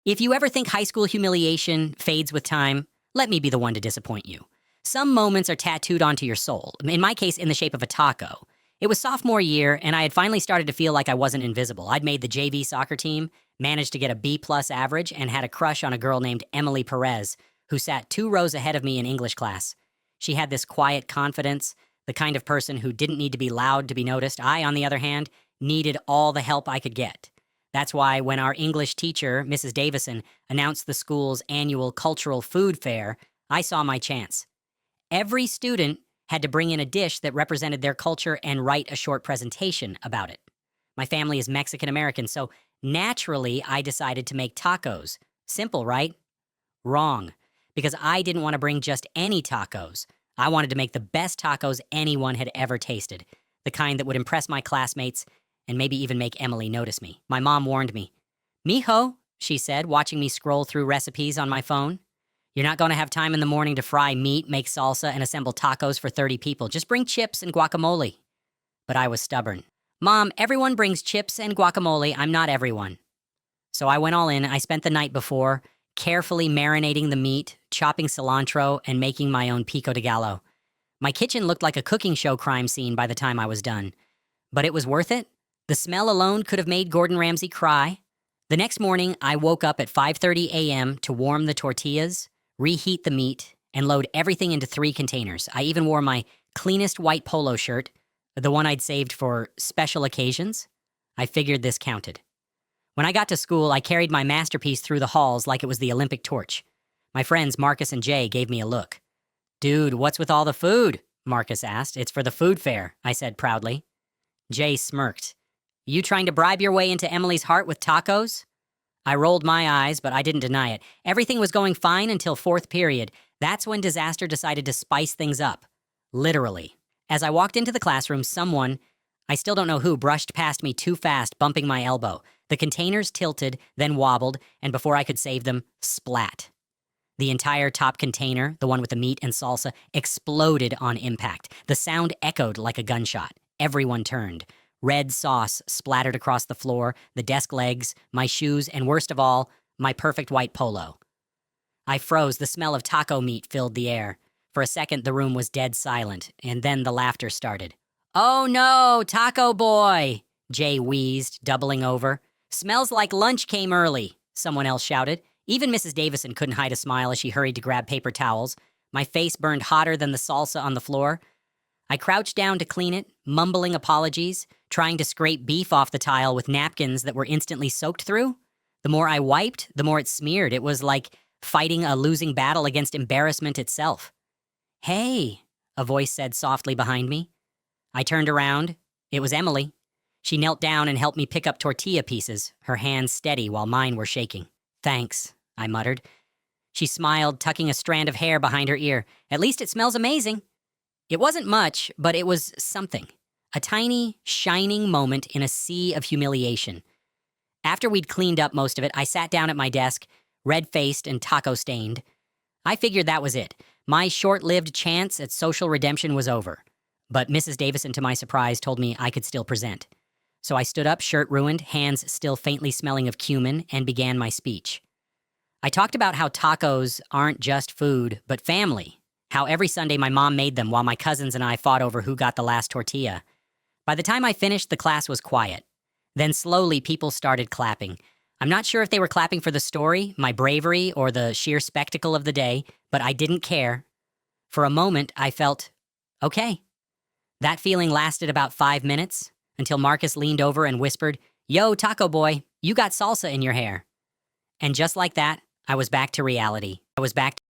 If you ever think high school humiliation fades with time, let me be the one to disappoint you. Some moments are tattooed onto your soul, in my case, in the shape of a taco. It was sophomore year, and I had finally started to feel like I wasn't invisible. I'd made the JV soccer team, managed to get a B+ average, and had a crush on a girl named Emily Perez, who sat 2 rows ahead of me in English class. She had this quiet confidence, the kind of person who didn't need to be loud to be noticed. I, on the other hand, needed all the help I could get. That's why when our English teacher, Mrs. Davison, announced the school's annual cultural food fair, I saw my chance. Every student had to bring in a dish that represented their culture and write a short presentation about it. My family is Mexican-American, so naturally I decided to make tacos. Simple, right? Wrong, because I didn't want to bring just any tacos. I wanted to make the best tacos anyone had ever tasted, the kind that would impress my classmates and maybe even make Emily notice me. My mom warned me. "Mijo," she said, watching me scroll through recipes on my phone. "You're not going to have time in the morning to fry meat, make salsa, and assemble tacos for 30 people. Just bring chips and guacamole." But I was stubborn. "Mom, everyone brings chips and guacamole. I'm not everyone." So I went all in. I spent the night before carefully marinating the meat, chopping cilantro, and making my own pico de gallo. My kitchen looked like a cooking show crime scene by the time I was done. But it was worth it. The smell alone could have made Gordon Ramsay cry. The next morning, I woke up at 5:30 a.m. to warm the tortillas, reheat the meat, and load everything into 3 containers. I even wore my cleanest white polo shirt, the one I'd saved for special occasions. I figured this counted. When I got to school, I carried my masterpiece through the halls like it was the Olympic torch. My friends Marcus and Jay gave me a look. "Dude, what's with all the food?" Marcus asked. "It's for the food fair," I said proudly. Jay smirked. "You trying to bribe your way into Emily's heart with tacos?" I rolled my eyes, but I didn't deny it. Everything was going fine until 4th period. That's when disaster decided to spice things up. Literally. As I walked into the classroom, someone, I still don't know who, brushed past me too fast, bumping my elbow. The containers tilted, then wobbled, and before I could save them, splat. The entire top container, the one with the meat and salsa, exploded on impact. The sound echoed like a gunshot. Everyone turned. Red sauce splattered across the floor, the desk legs, my shoes, and worst of all, my perfect white polo. I froze. The smell of taco meat filled the air. For a second, the room was dead silent, and then the laughter started. "Oh no, Taco Boy!" Jay wheezed, doubling over. "Smells like lunch came early," someone else shouted. Even Mrs. Davison couldn't hide a smile as she hurried to grab paper towels. My face burned hotter than the salsa on the floor. I crouched down to clean it, mumbling apologies, trying to scrape beef off the tile with napkins that were instantly soaked through. The more I wiped, the more it smeared. It was like fighting a losing battle against embarrassment itself. "Hey," a voice said softly behind me. I turned around. It was Emily. She knelt down and helped me pick up tortilla pieces, her hands steady while mine were shaking. "Thanks," I muttered. She smiled, tucking a strand of hair behind her ear. "At least it smells amazing." It wasn't much, but it was something. A tiny, shining moment in a sea of humiliation. After we'd cleaned up most of it, I sat down at my desk, red-faced and taco-stained. I figured that was it. My short-lived chance at social redemption was over. But Mrs. Davison, to my surprise, told me I could still present. So I stood up, shirt ruined, hands still faintly smelling of cumin, and began my speech. I talked about how tacos aren't just food, but family. How every Sunday my mom made them while my cousins and I fought over who got the last tortilla. By the time I finished, the class was quiet. Then slowly people started clapping. I'm not sure if they were clapping for the story, my bravery, or the sheer spectacle of the day, but I didn't care. For a moment, I felt, okay. That feeling lasted about 5 minutes, until Marcus leaned over and whispered, "Yo, Taco Boy, you got salsa in your hair." And just like that, I was back to reality. I was back